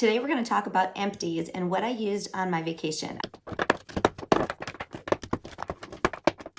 Today we're going to talk about Empties and what I used on my vacation.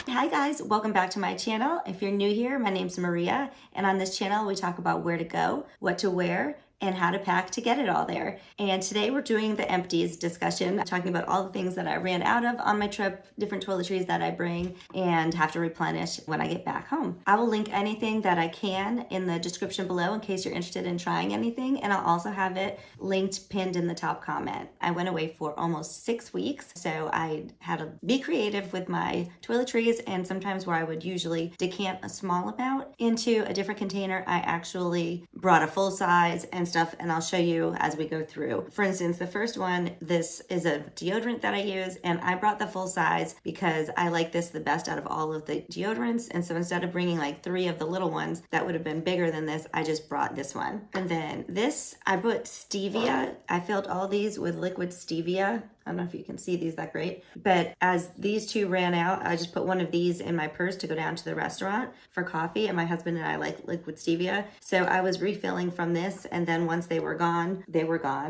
Hi guys, welcome back to my channel. If you're new here, my name's Maria, and on this channel we talk about where to go, what to wear, and how to pack to get it all there. And today we're doing the Empties discussion, talking about all the things that I ran out of on my trip, different toiletries that I bring and have to replenish when I get back home. I will link anything that I can in the description below in case you're interested in trying anything, and I'll also have it linked pinned in the top comment. I went away for almost 6 weeks, so I had to be creative with my toiletries, and sometimes where I would usually decant a small amount into a different container, I actually brought a full size and stuff, and I'll show you as we go through. For instance, the first one, this is a deodorant that I use, and I brought the full size because I like this the best out of all of the deodorants, and so instead of bringing like 3 of the little ones that would have been bigger than this, I just brought this one. And then this, I put Stevia. I filled all these with liquid Stevia. I don't know if you can see these that great, but as these 2 ran out, I just put one of these in my purse to go down to the restaurant for coffee, and my husband and I like liquid Stevia. So I was refilling from this, and then once they were gone,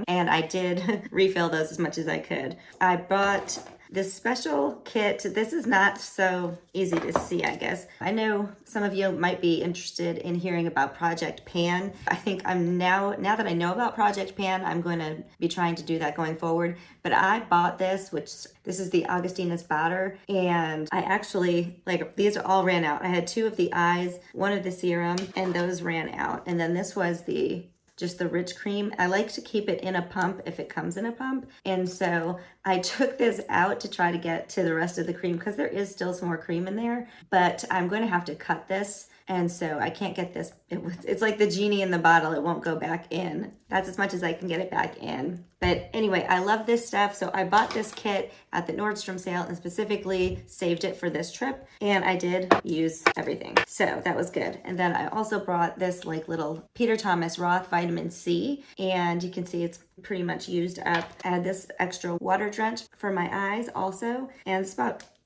and I did refill those as much as I could. I bought this special kit. This is not so easy to see, I guess. I know some of you might be interested in hearing about Project Pan. I think I'm now that I know about Project Pan, I'm going to be trying to do that going forward. But I bought this, this is the Augustinus batter, and I actually, these all ran out. I had 2 of the eyes, 1 of the serum, and those ran out. And then this was just the rich cream. I like to keep it in a pump if it comes in a pump. And so I took this out to try to get to the rest of the cream because there is still some more cream in there, but I'm going to have to cut this. And so I can't get this. It's like the genie in the bottle. It won't go back in. That's as much as I can get it back in. But anyway, I love this stuff. So I bought this kit at the Nordstrom sale and specifically saved it for this trip. And I did use everything. So that was good. And then I also brought this little Peter Thomas Roth vitamin C. And you can see it's pretty much used up. I had this extra water drench for my eyes also. And it's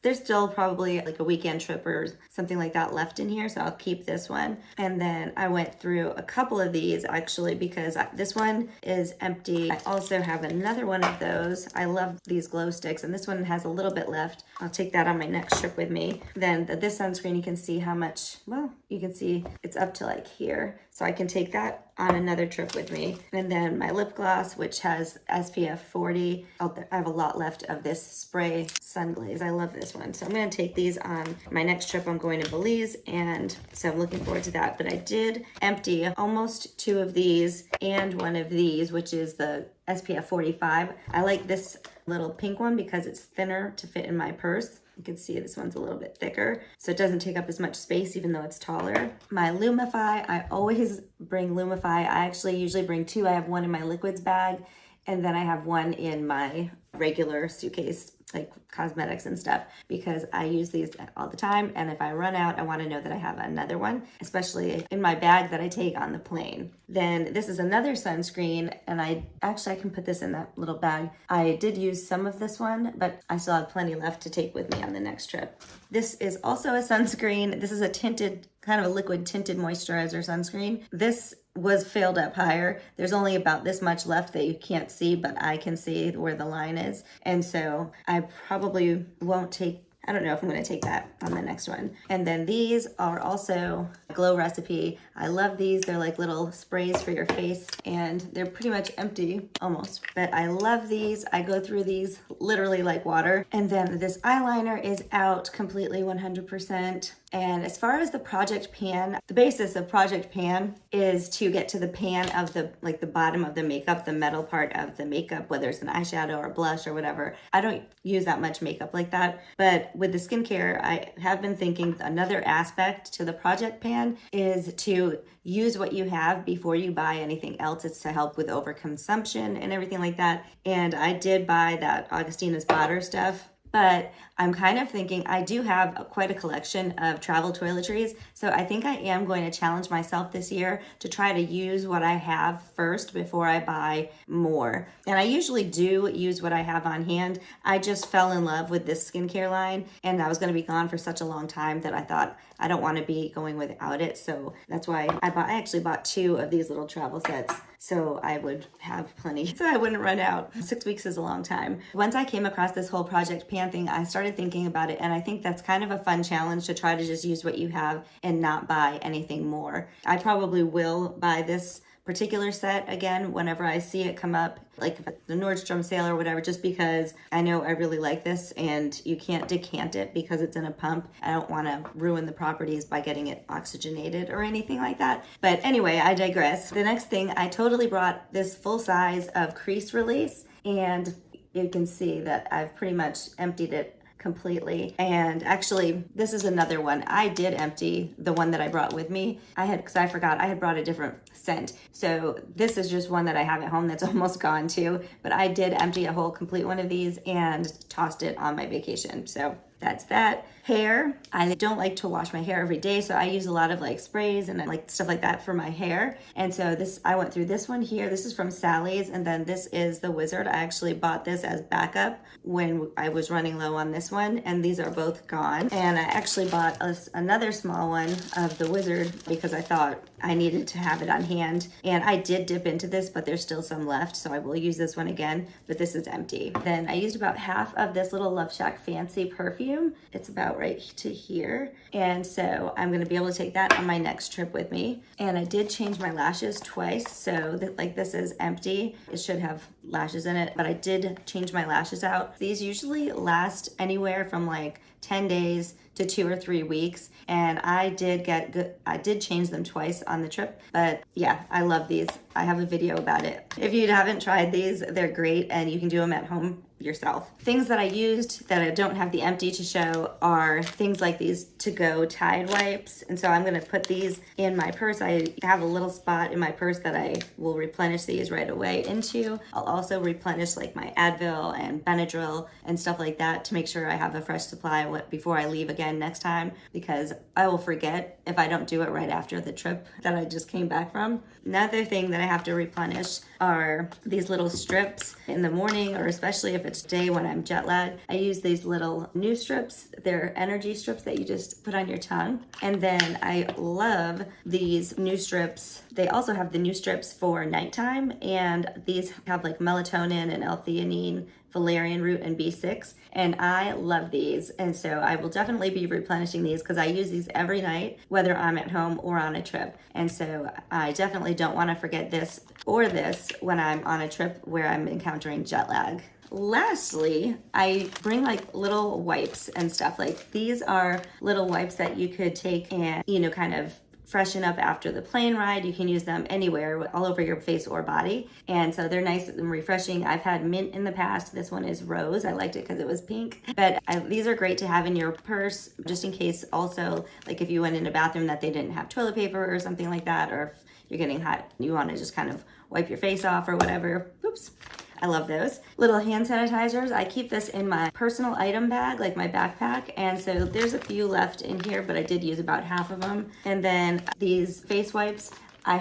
there's still probably like a weekend trip or something like that left in here, so I'll keep this one. And then I went through a couple of these actually because this one is empty. I also have another one of those. I love these glow sticks, and this one has a little bit left. I'll take that on my next trip with me. Then this sunscreen, you can see how much, well, you can see it's up to like here. So I can take that on another trip with me. And then my lip gloss, which has SPF 40. I have a lot left of this spray sun glaze. I love this one. So I'm going to take these on my next trip. I'm going to Belize, and so I'm looking forward to that. But I did empty almost 2 of these and 1 of these, which is the SPF 45. I like this little pink one because it's thinner to fit in my purse. You can see this one's a little bit thicker, so it doesn't take up as much space even though it's taller. My Lumify, I always bring Lumify. I actually usually bring 2. I have 1 in my liquids bag, and then I have 1 in my regular suitcase, like cosmetics and stuff, because I use these all the time, and if I run out, I want to know that I have another one, especially in my bag that I take on the plane. Then this is another sunscreen, and I can put this in that little bag. I did use some of this one, but I still have plenty left to take with me on the next trip. This is also a sunscreen. This is a tinted, kind of a liquid tinted moisturizer sunscreen. This was filled up higher. There's only about this much left that you can't see, but I can see where the line is. And so I probably won't take, I don't know if I'm going to take that on the next one. And then these are also Glow Recipe. I love these. They're like little sprays for your face, and they're pretty much empty almost, but I love these. I go through these literally like water. And then this eyeliner is out completely 100%. And as far as the Project Pan, the basis of Project Pan is to get to the pan of the bottom of the makeup, the metal part of the makeup, whether it's an eyeshadow or blush or whatever. I don't use that much makeup like that, but with the skincare, I have been thinking another aspect to the Project Pan is to use what you have before you buy anything else. It's to help with overconsumption and everything like that. And I did buy that Augustinus batter stuff, but I'm kind of thinking I do have quite a collection of travel toiletries, so I think I am going to challenge myself this year to try to use what I have first before I buy more. And I usually do use what I have on hand. I just fell in love with this skincare line, and I was going to be gone for such a long time that I thought I don't want to be going without it. So that's why I actually bought 2 of these little travel sets, so I would have plenty, so I wouldn't run out. 6 weeks is a long time. Once I came across this whole Project Pan thing, I started thinking about it, and I think that's kind of a fun challenge to try to just use what you have and not buy anything more. I probably will buy this particular set again whenever I see it come up, like the Nordstrom sale or whatever, just because I know I really like this and you can't decant it because it's in a pump. I don't want to ruin the properties by getting it oxygenated or anything like that. But anyway, I digress. The next thing, I totally brought this full size of Crease release, and you can see that I've pretty much emptied it completely. And actually, this is another one. I did empty the one that I brought with me. Because I forgot I had brought a different scent. So this is just one that I have at home that's almost gone too. But I did empty a whole complete one of these and tossed it on my vacation. So that's that. Hair. I don't like to wash my hair every day, so I use a lot of like sprays and like stuff like that for my hair. And so I went through this one here. This is from Sally's, and then this is the Wizard. I actually bought this as backup when I was running low on this one, and these are both gone. And I actually bought another small one of the Wizard because I thought I needed to have it on hand. And I did dip into this, but there's still some left, so I will use this one again, but this is empty. Then I used about half of this little Love Shack Fancy perfume. It's about right to here. And so I'm going to be able to take that on my next trip with me. And I did change my lashes twice, so that like this is empty. It should have lashes in it, but I did change my lashes out. These usually last anywhere from like 10 days to 2 or 3 weeks, and I did change them twice on the trip. But yeah, I love these. I have a video about it. If you haven't tried these, they're great, and you can do them at home yourself. Things that I used that I don't have the empty to show are things like these to-go Tide wipes, and so I'm going to put these in my purse. I have a little spot in my purse that I will replenish these right away into. I'll also replenish like my Advil and Benadryl and stuff like that to make sure I have a fresh supply before I leave again next time, because I will forget if I don't do it right after the trip that I just came back from. Another thing that I have to replenish are these little strips in the morning, or especially if it's day when I'm jet lagged. I use these little NuStrips. They're energy strips that you just put on your tongue. And then I love these NuStrips. They also have the NuStrips for nighttime, and these have like melatonin and L-theanine, valerian root, and B6, and I love these. And so I will definitely be replenishing these because I use these every night, whether I'm at home or on a trip. And so I definitely don't want to forget this or this when I'm on a trip where I'm encountering jet lag. Lastly, I bring like little wipes and stuff. Like these are little wipes that you could take and, kind of freshen up after the plane ride. You can use them anywhere, all over your face or body. And so they're nice and refreshing. I've had mint in the past. This one is rose. I liked it because it was pink. But these are great to have in your purse, just in case also, like if you went in a bathroom that they didn't have toilet paper or something like that, or if you're getting hot, you want to just kind of wipe your face off or whatever. Oops. I love those. Little hand sanitizers. I keep this in my personal item bag, like my backpack. And so there's a few left in here, but I did use about half of them. And then these face wipes, I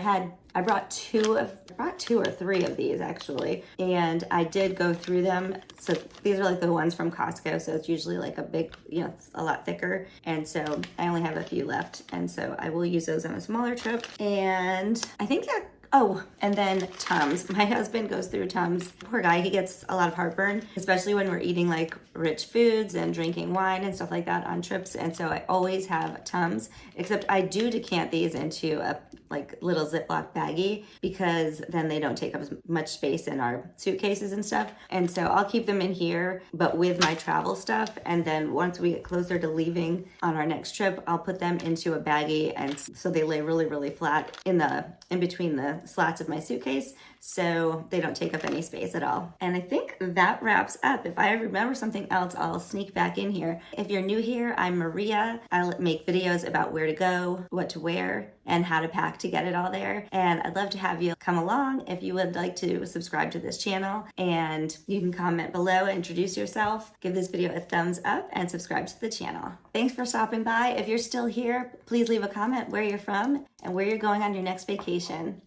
brought two or three of these actually, and I did go through them. So these are like the ones from Costco, so it's usually like a big, a lot thicker. And so I only have a few left, and so I will use those on a smaller trip. And I think that and then Tums. My husband goes through Tums. Poor guy, he gets a lot of heartburn, especially when we're eating like rich foods and drinking wine and stuff like that on trips. And so I always have Tums, except I do decant these into a like little Ziploc baggie because then they don't take up as much space in our suitcases and stuff. And so I'll keep them in here, but with my travel stuff. And then once we get closer to leaving on our next trip, I'll put them into a baggie, and so they lay really, really flat in between the slats of my suitcase, so they don't take up any space at all. And I think that wraps up. If I remember something else, I'll sneak back in here. If you're new here, I'm Maria. I make videos about where to go, what to wear, and how to pack to get it all there. And I'd love to have you come along if you would like to subscribe to this channel. And you can comment below, introduce yourself, give this video a thumbs up, and subscribe to the channel. Thanks for stopping by. If you're still here, please leave a comment where you're from and where you're going on your next vacation.